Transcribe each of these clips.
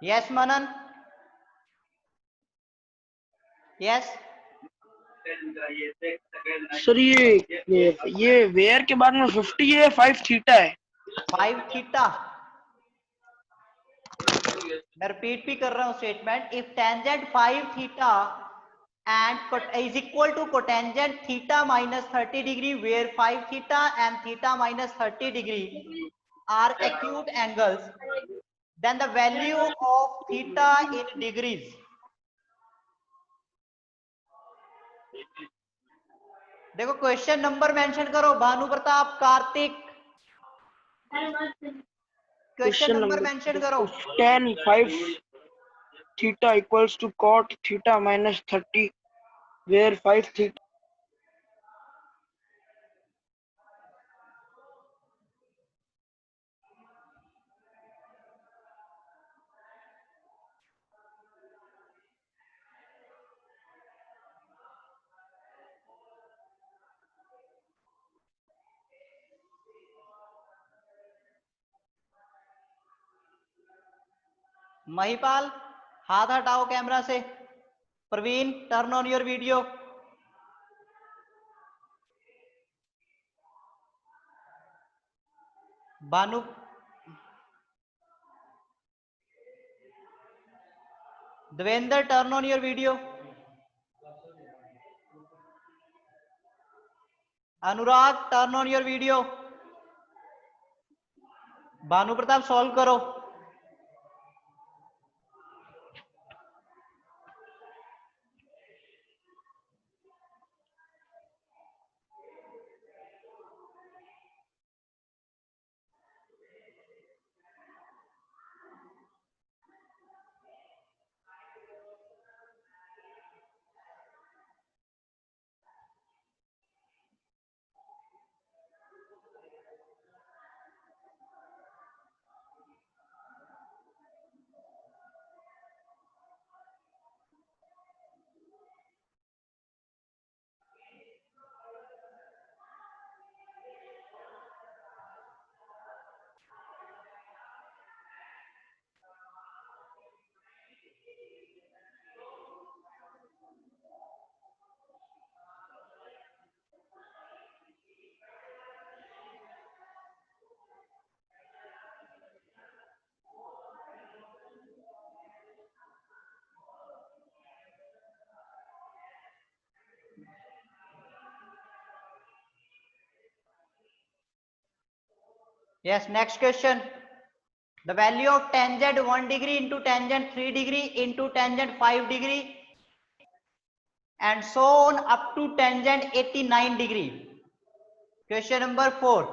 Yes मनन, yes sir ये where के बाद में 50 है, 5 थीटा है। 5 थीटा। मैं रिपीट भी कर रहा हूं statement, if tangent 5 theta and is equal to cotangent theta minus 30 degree where 5 theta and theta minus 30 degree are acute angles, then the value of theta in degrees. देखो question number mention करो, Bhanu Pratap, Kartik, question number mention करो। tan 5 theta equals to cot theta minus 30 where 5 theta Mahipal हाथ हटाओ camera से। Praveen turn on your video. Bhanu, Devendra turn on your video. Anurag turn on your video. Bhanu Pratap solve करो। Yes, next question. The value of tangent 1 degree into tangent 3 degree into tangent 5 degree and so on up to tangent 89 degree. Question number 4.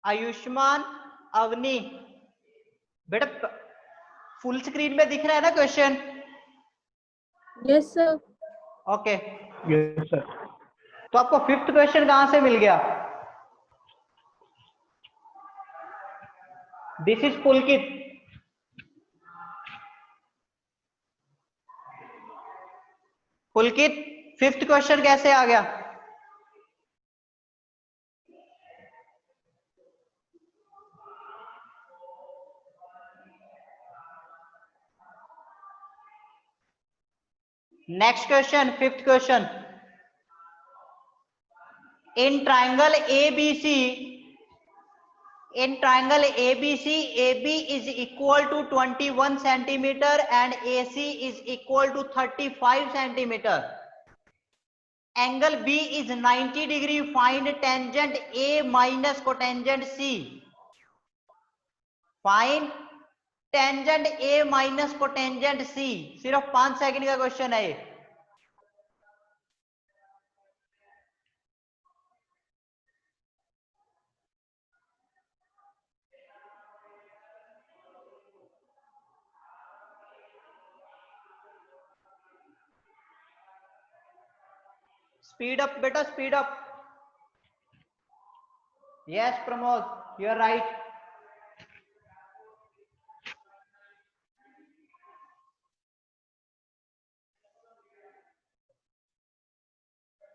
Ayushman, Avani, बेटा full screen में दिख रहा है ना question? Yes sir. Okay, yes sir. तो आपको 5th question कहां से मिल गया? This is Pulkit. Pulkit, 5th question कैसे आ गया? Next question, 5th question. In triangle ABC In triangle ABC, AB is equal to 21 centimeter and AC is equal to 35 centimeter. Angle B is 90 degree. Find tangent A minus cotangent C. Find tangent A minus cotangent C. सिर्फ 5 second का question है. Speed up beta, speed up. Yes Pramod, you are right.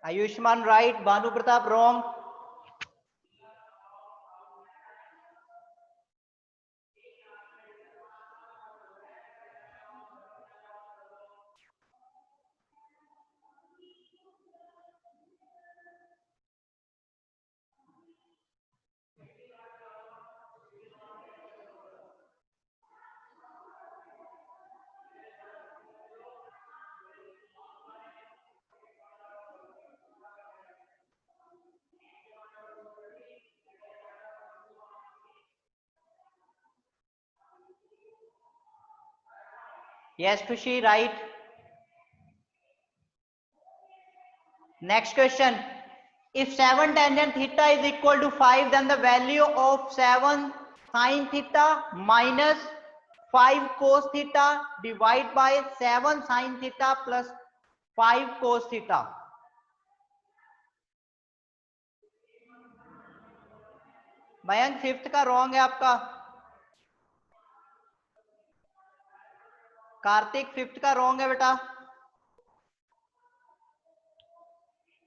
Ayushman right, Banu Pratap wrong. Yes Khushi right. Next question. If 7 tangent theta is equal to 5, then the value of 7 sin theta minus 5 cos theta divided by 7 sin theta plus 5 cos theta. Mayank fifth का wrong है आपका. Kartik fifth का wrong है बेटा.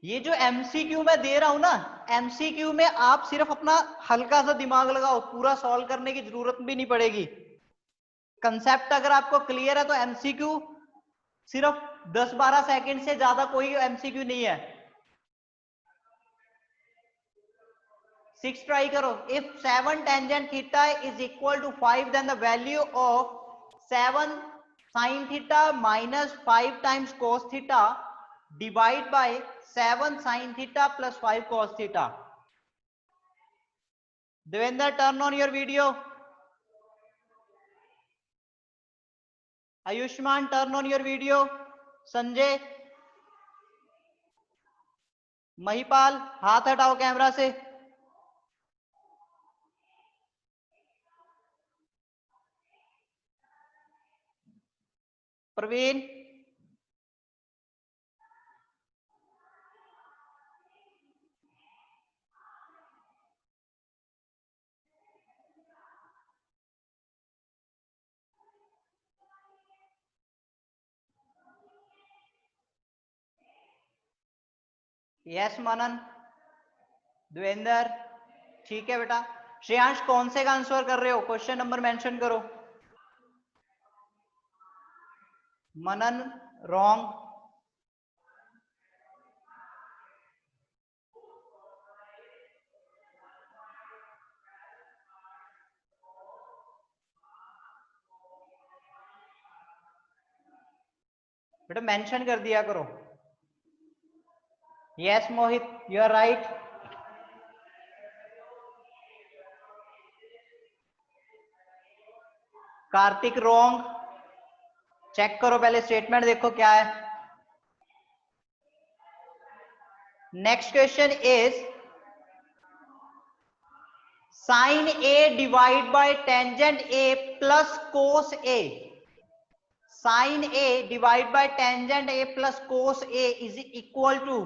ये जो MCQ में दे रहा हूं ना, एमसीक्यू में आप सिर्फ अपना हल्का सा दिमाग लगाओ, पूरा सॉल्व करने की जरूरत भी नहीं पड़ेगी. कंसेप्ट अगर आपको क्लियर है तो एमसीक्यू सिर्फ 10-12 सेकंड से ज्यादा कोई एमसीक्यू नहीं है. 6 ट्राई करो. If 7 tangent theta is equal to 5 then the value of 7 sin theta minus 5 times cos theta divide by 7 sin theta plus 5 cos theta. Devendra turn on your video. Ayushman turn on your video. Sanjay, Mahipal हाथ हटाओ camera से. Praveen, yes मनन, देवेंद्र, ठीक है बेटा. श्रेयांश कौन से का answer कर रहे हो? क्वेश्चन नंबर मेंशन करो. मनन रॉन्ग. बेटा मेंशन कर दिया करो. Yes Mohit, you are right. Kartik wrong. Check करो पहले स्टेटमेंट, देखो क्या है. Next question is sine A divide by tangent A plus cos A. Sine A divide by tangent A plus cos A is equal to.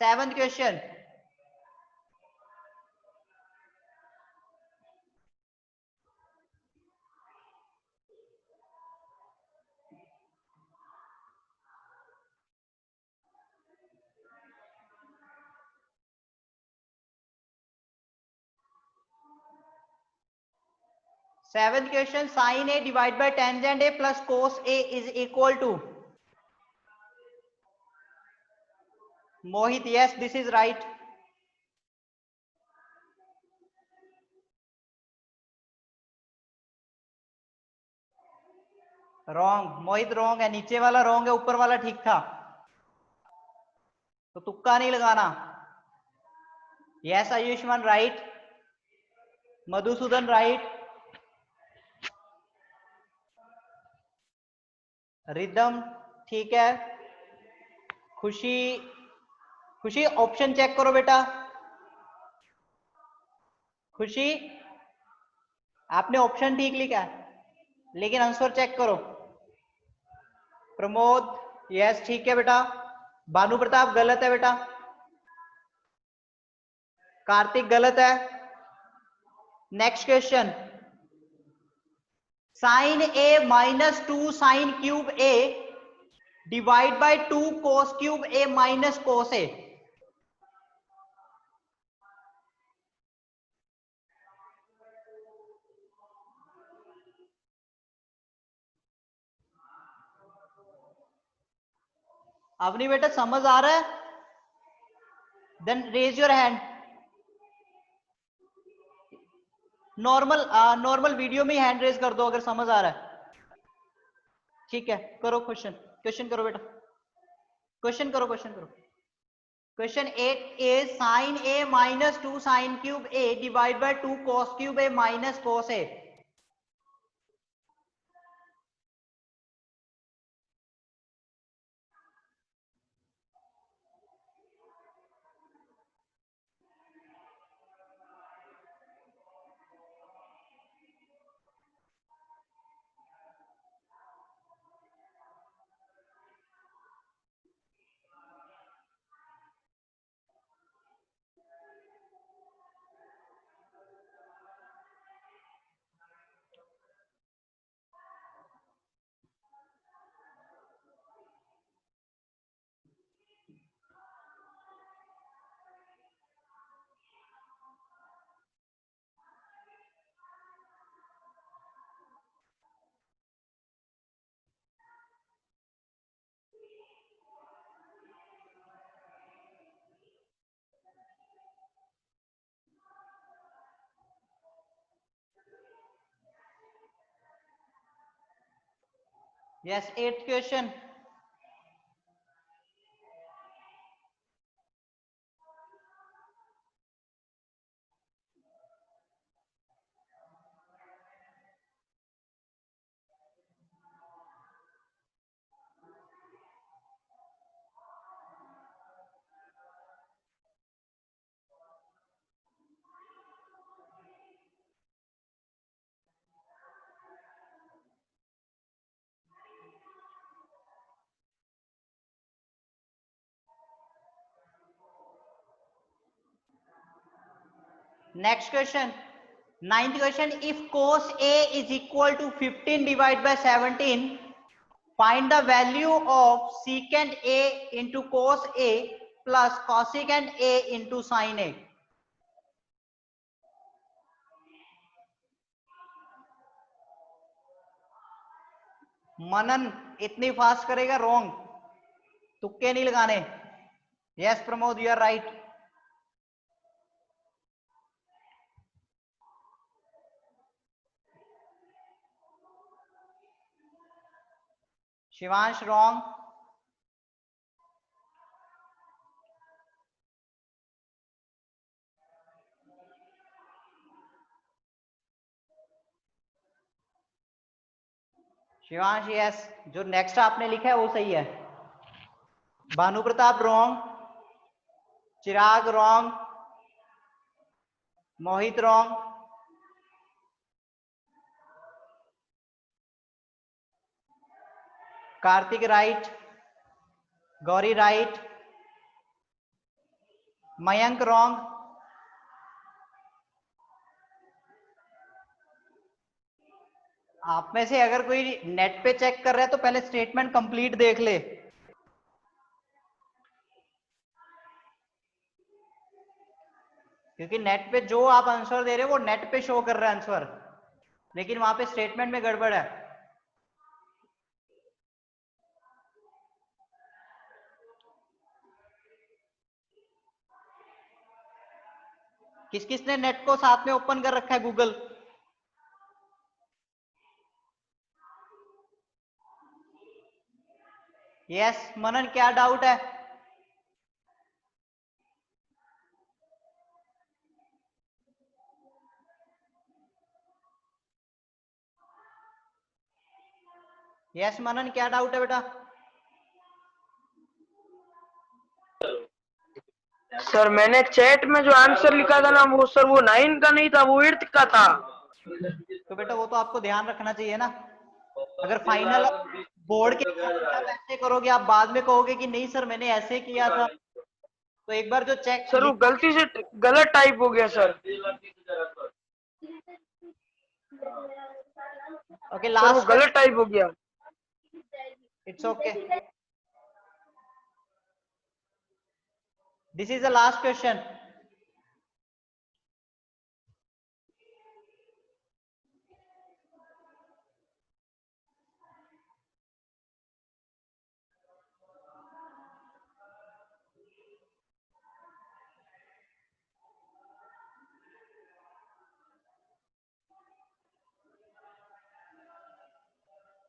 7th question. Seventh question. Sine A divide by tangent A plus cos A is equal to. Mohit, yes this is right. Wrong, Mohit wrong है, नीचे वाला wrong है, ऊपर वाला ठीक था, तो तुक्का नहीं लगाना। Yes Ayushman right, Madhusudan right, rhythm ठीक है, खुशी, खुशी ऑप्शन चेक करो बेटा, खुशी आपने ऑप्शन ठीक लिखा है लेकिन आंसर चेक करो। प्रमोद यस ठीक है बेटा, भानु प्रताप गलत है बेटा, कार्तिक गलत है। Next question, sine a minus 2 sine cube a divide by 2 cos cube A minus cos a. Avni बेटा समझ आ रहा है? Then raise your hand. Normal video में हैंड रेज कर दो अगर समझ आ रहा है। ठीक है करो क्वेश्चन, क्वेश्चन करो बेटा, क्वेश्चन करो, क्वेश्चन करो। Question 8 is sin a minus 2 sin cube a divided by 2 cos cube a minus cos a। Yes, 8th question। Next question, 9th question, if cos a is equal to 15 divided by 17, find the value of secant a into cos a plus cosecant a into sin a। Manan इतनी fast करेगा wrong, तुक्के नहीं लगाने। Yes Pramod you are right. Shivansh wrong, Shivansh yes, जो next आपने लिखा है वो सही है। Bhanu Pratap wrong, Chirag wrong, Mohit wrong, Kartik right, Gauri right, Mayank wrong. आप में से अगर कोई नेट पे चेक कर रहा है तो पहले स्टेटमेंट कंप्लीट देख ले, क्योंकि नेट पे जो आप आंसर दे रहे हो वो नेट पे शो कर रहा है आंसर, लेकिन वहां पे स्टेटमेंट में गड़बड़ है। किस किस ने नेट को साथ में ओपन कर रखा है गूगल? यस मनन, क्या डाउट है? यस मनन, क्या डाउट है बेटा? सर मैंने चैट में जो आंसर लिखा था ना वो सर वो 9 का नहीं था, वो 8 का था। तो बेटा वो तो आपको ध्यान रखना चाहिए ना, अगर फाइनल बोर्ड के एग्जाम में आप ऐसे करोगे, आप बाद में कहोगे कि नहीं सर मैंने ऐसे किया था, तो एक बार जो चेक सर वो गलती से गलत टाइप हो गया सर। ओके सर वो लास्ट गलत टाइप हो गया। It's okay, this is the last question.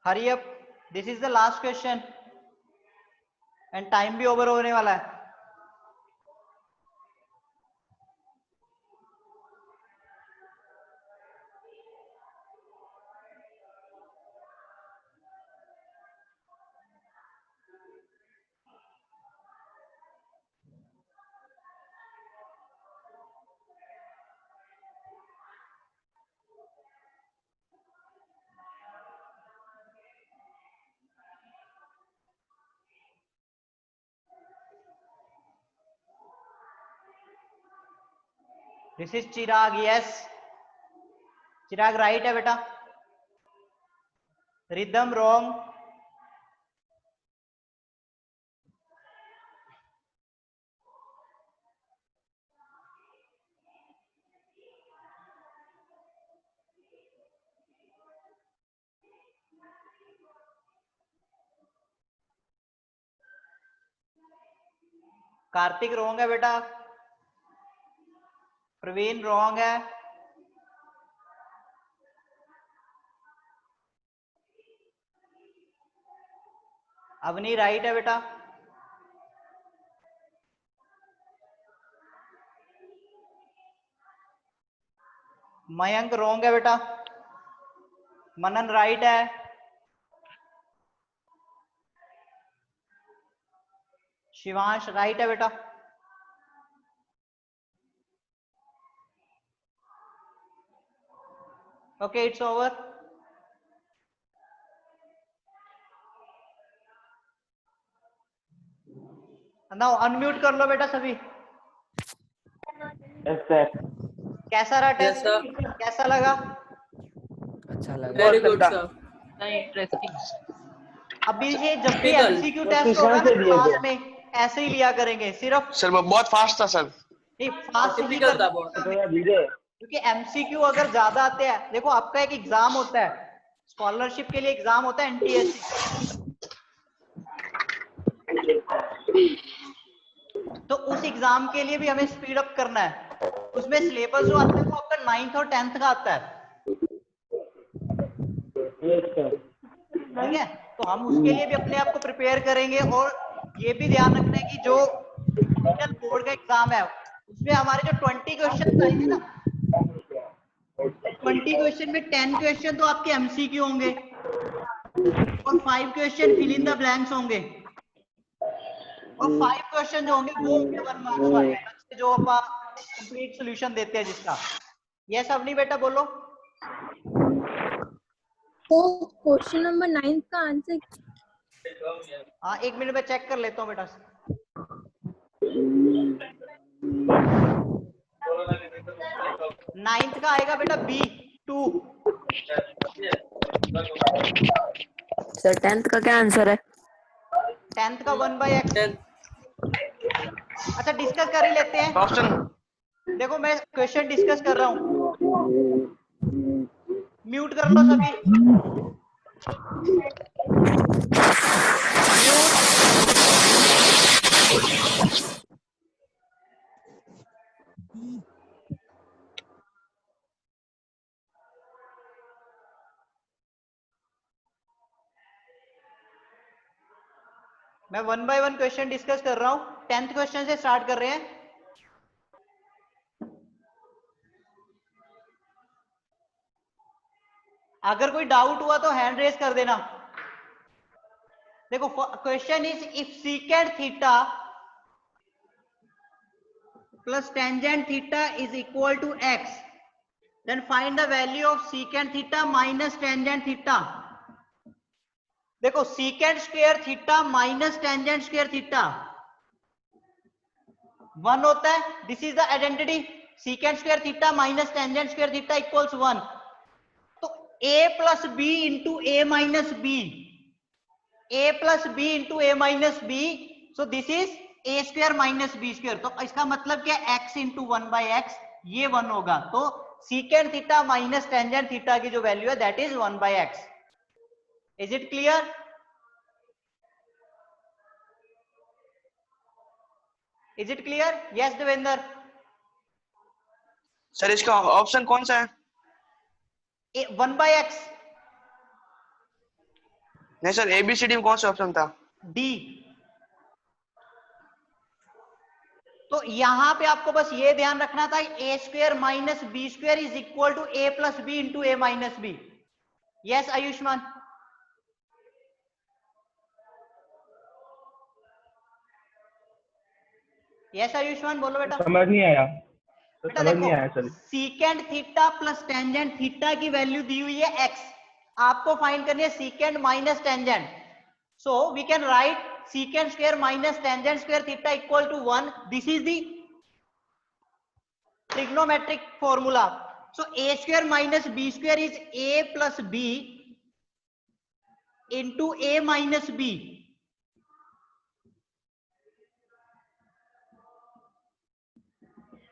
Hurry up, this is the last question and time भी ओवर होने वाला है। This is Chirag, yes Chirag right है बेटा। रिदम रॉन्ग, कार्तिक रॉन्ग है बेटा, प्रवीण रॉन्ग है, अवनी राइट है बेटा, मयंक रॉन्ग है बेटा, मनन राइट है, शिवांश राइट है बेटा। Okay it's over. Now unmute कर लो बेटा सभी। कैसा रहा टेस्ट? कैसा लगा? अच्छा लगा। वेरी बहुत गुड गंदा। Sir, interesting. अभी ये जब भी Typical. एमसीक्यू टेस्ट होगा ना क्लास में ऐसे ही लिया करेंगे, सिर्फ सर वो बहुत फास्ट था सर। नहीं फास्ट नहीं टिपिकल करना था बहुत। क्योंकि एमसीक्यू अगर ज्यादा आते हैं, देखो आपका एक एग्जाम होता है, स्कॉलरशिप के लिए एग्जाम होता है एनटीएससी, तो उस एग्जाम के लिए भी हमें स्पीड अप करना है। उसमें सिलेबस जो आता है वो आपका 9th और 10th का आता है, ठीक है? तो हम उसके लिए भी अपने आप को प्रिपेयर करेंगे, और ये भी ध्यान रखना है कि जो फाइनल बोर्ड का एग्जाम है उसमें हमारे जो 20 क्वेश्चन आएंगे ना, 20 क्वेश्चन में 10 क्वेश्चन तो आपके एमसीक्यू होंगे और 5 question fill in the blanks होंगे, और 5 क्वेश्चन जो होंगे वो होंगे 1 मार्क्स वाले, जो आप कंप्लीट सॉल्यूशन देते हैं जिसका। ये सब नहीं बेटा बोलो। तो क्वेश्चन नंबर 9 का आंसर हाँ 1 मिनट में चेक कर लेता हूँ बेटा। 9th का आएगा बेटा B2। सर 10th का क्या आंसर है? 10th का 1/x। अच्छा डिस्कस कर ही लेते हैं, ऑप्शन देखो मैं क्वेश्चन डिस्कस कर रहा हूँ, म्यूट कर लो सभी, म्यूट। मैं 1 बाय 1 क्वेश्चन डिस्कस कर रहा हूं। 10th क्वेश्चन से स्टार्ट कर रहे हैं। अगर कोई डाउट हुआ तो हैंड रेज कर देना। देखो question is if secant theta plus tangent theta is equal to x, then find the value of secant theta minus tangent theta. देखो secant square theta minus tangent square theta 1 होता है। This is the identity, secant square theta minus tangent square theta equals 1। तो a plus B into A minus B, a plus B into A minus B, so this is a square minus B square. तो इसका मतलब क्या, x into 1 by x, ये 1 होगा। तो secant theta minus tangent theta की जो value है that is 1 by x. Is it clear? Is it clear? Yes Devendra. Sir इसका ऑप्शन कौन सा है? 1 बाई एक्स। नहीं सर, एबीसीडी में कौन सा ऑप्शन था? डी। तो यहां पे आपको बस ये ध्यान रखना था, A square minus B square is equal to A plus B into A minus B. Yes Ayushman. Yes Ayushman बोलो बेटा। समझ नहीं आया तो बेटा समझ नहीं देखो आया sir. Secant theta plus tangent theta की वैल्यू दी हुई है x, आपको फाइंड करनी है secant minus tangent. So we can write secant square minus tangent square theta equal to 1। This is the trigonometric formula. So a square minus B square is a plus B into a minus b.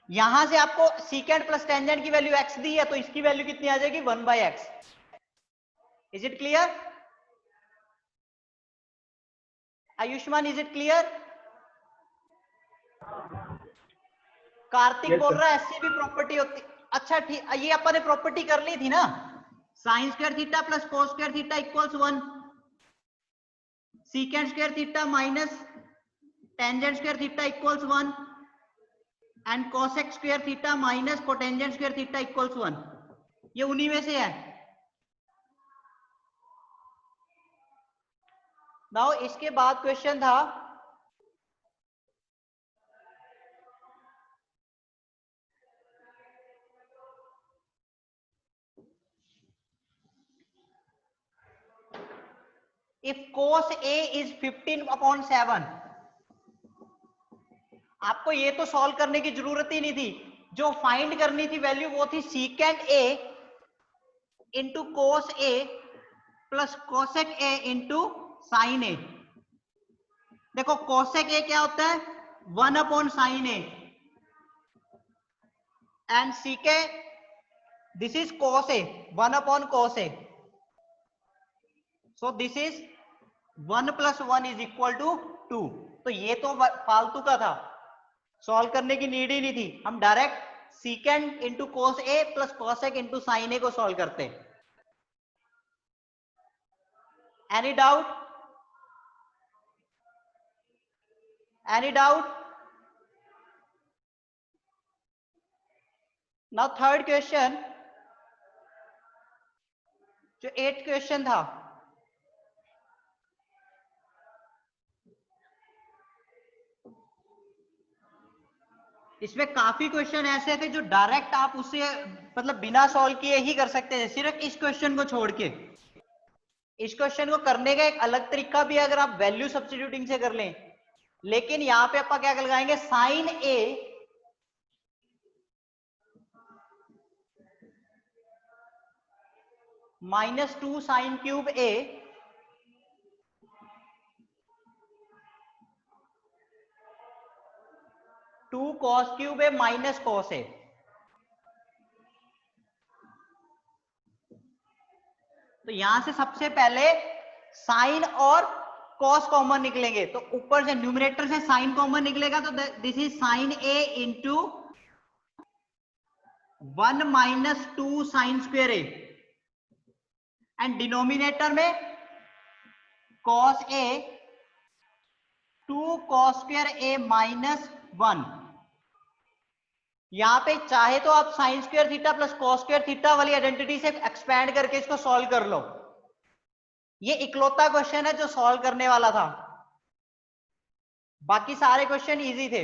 यहां से आपको secant plus tangent की value x दी है, तो इसकी value कितनी आ जाएगी, 1 by x. Is it clear Ayushman? Is it clear? Kartik Yes, बोल sir. रहा है ऐसी भी प्रॉपर्टी होती। अच्छा ठीक, ये अपन ने प्रॉपर्टी कर ली थी ना, sine square theta plus cos square theta equals 1, secant square theta minus tangent square theta equals 1 and cosec square theta minus cotangent square theta equals 1। ये उन्हीं में से है। नाउ इसके बाद क्वेश्चन था इफ cos A इज 15/7। आपको ये तो सॉल्व करने की जरूरत ही नहीं थी, जो फाइंड करनी थी वैल्यू वो थी secant A into cos A plus cosec A into sine A। देखो कोसेक A क्या होता है, 1/sin A and sec this is cos A, 1/cos A। So this is 1 plus 1 is equal to 2। तो ये तो फालतू का था, सॉल्व करने की नीड ही नहीं थी। हम direct secant into cos A plus cosec into sine ए को सॉल्व करते। Any doubt? Any doubt? Now third question, जो 8th क्वेश्चन था, इसमें काफी क्वेश्चन ऐसे थे जो डायरेक्ट आप उससे मतलब बिना सॉल्व किए ही कर सकते हैं, सिर्फ इस क्वेश्चन को छोड़ के। इस क्वेश्चन को करने का एक अलग तरीका भी है अगर आप वैल्यू सब्स्टिट्यूटिंग से कर लें, लेकिन यहां पे आप क्या लगाएंगे, sine A -2 sine cube A two cos cube A minus cos A. तो यहां से सबसे पहले साइन और कॉस कॉमन निकलेंगे, तो ऊपर से न्यूमरेटर से साइन कॉमन निकलेगा, तो this is sine A into 1 minus 2 sine square A and denominator में cos A 2 cos square a minus 1। यहां पे चाहे तो आप sine square theta plus cos square theta वाली आइडेंटिटी से एक्सपैंड करके इसको सॉल्व कर लो। ये इकलौता क्वेश्चन है जो सॉल्व करने वाला था, बाकी सारे क्वेश्चन इजी थे।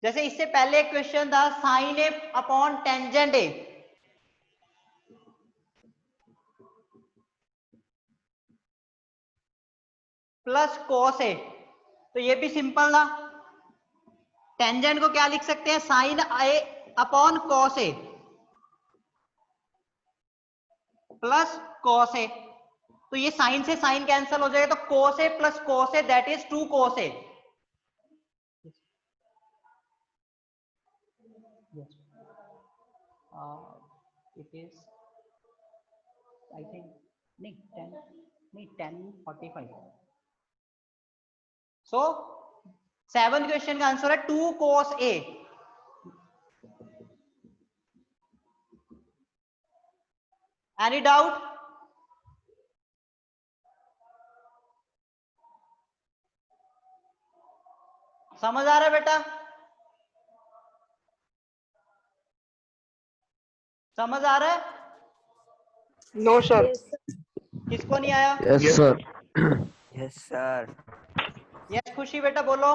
जैसे इससे पहले एक क्वेश्चन था sine A upon tangent A, plus cos A, तो ये भी सिंपल था। टेंजेंट को क्या लिख सकते हैं, sine A upon cos A plus cos A, तो ये साइन से साइन कैंसिल हो जाएगा, तो cos A plus cos A that is 2 cos A. It is I think नहीं 10:45। सो 7 क्वेश्चन का आंसर है 2 cos ए। Any doubt? समझ आ रहा है बेटा? समझ आ रहा है? No sir. किसको नहीं आया? Yes sir. Yes sir. Yes Khushi बेटा बोलो।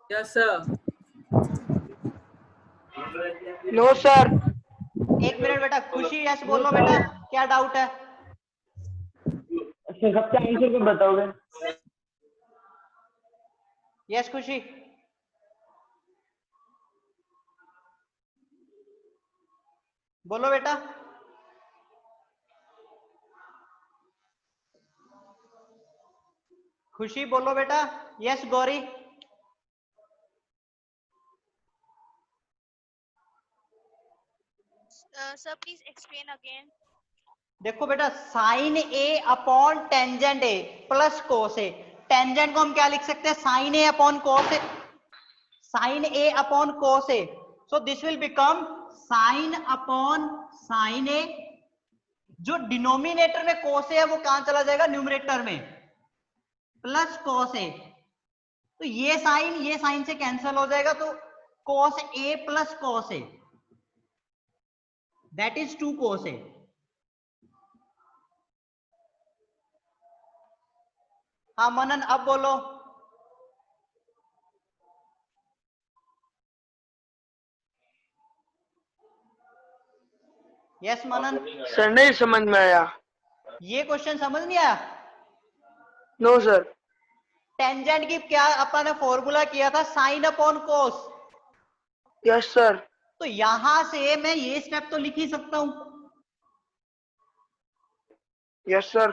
Yes sir. No sir. एक मिनट बेटा, खुशी यस बोलो बेटा, क्या डाउट है? सबका आंसर को बताओगे? यस खुशी। बोलो बेटा। खुशी बोलो बेटा। Yes Gauri. Sir, please explain again. देखो बेटा, sine A upon tangent A plus cos A, tangent को हम क्या लिख सकते हैं, sine A upon cos A, sine A upon cos A, so this will become sine upon sine A. जो denominator में कोस ए है वो कहां चला जाएगा, न्यूमरेटर में, प्लस कोस ए, तो ये साइन से कैंसिल हो जाएगा, तो cos A plus cos A that is 2 cos A. हाँ मनन अब बोलो। यस मनन। सर नहीं समझ में आया। ये क्वेश्चन समझ नहीं आया? No sir. टेंजेंट की क्या अपन ने फॉर्मूला किया था, साइन अपॉन कोस। Yes sir. तो यहां से मैं ये स्टेप तो लिख ही सकता हूं। Yes sir.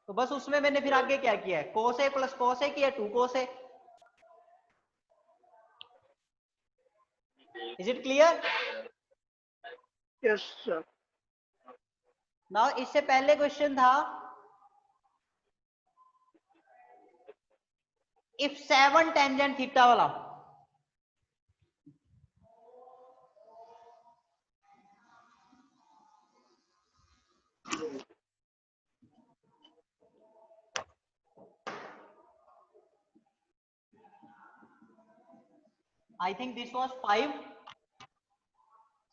तो बस उसमें मैंने फिर आगे क्या किया है, कोस ए प्लस कोस ए किया, 2 cos A. Is it clear? Yes sir. Now इससे पहले क्वेश्चन था इफ 7 टेंजेंट थीटा वाला, I think this was 5,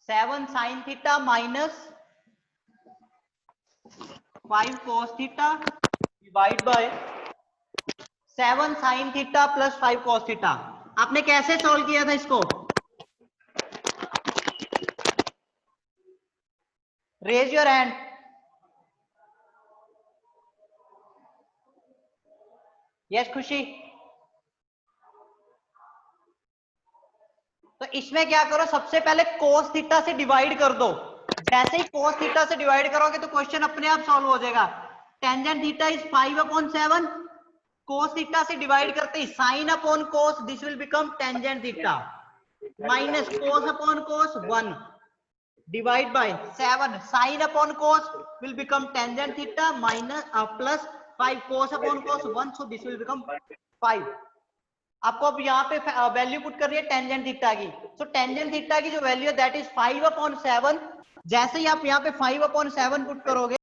7 sin theta minus 5 cos theta divide by 7 sin theta plus 5 cos theta। आपने कैसे solve किया था इसको? Raise your hand. यस खुशी। तो इसमें क्या करो, सबसे पहले cos थीटा से डिवाइड कर दो। जैसे ही cos थीटा से डिवाइड करोगे तो क्वेश्चन अपने आप सॉल्व हो जाएगा। Tangent theta is 5/7, cos theta से डिवाइड करते ही sin upon cos, this will become tangent theta minus cos upon cos 1 divide by 7 sin upon cos will become tangent theta minus plus 5 cos upon cos 1, so this will become 5। आपको अब यहाँ पे value put करनी है tangent theta की, so tangent theta की जो value है दैट इज 5/7। जैसे ही आप यहाँ पे 5/7 पुट करोगे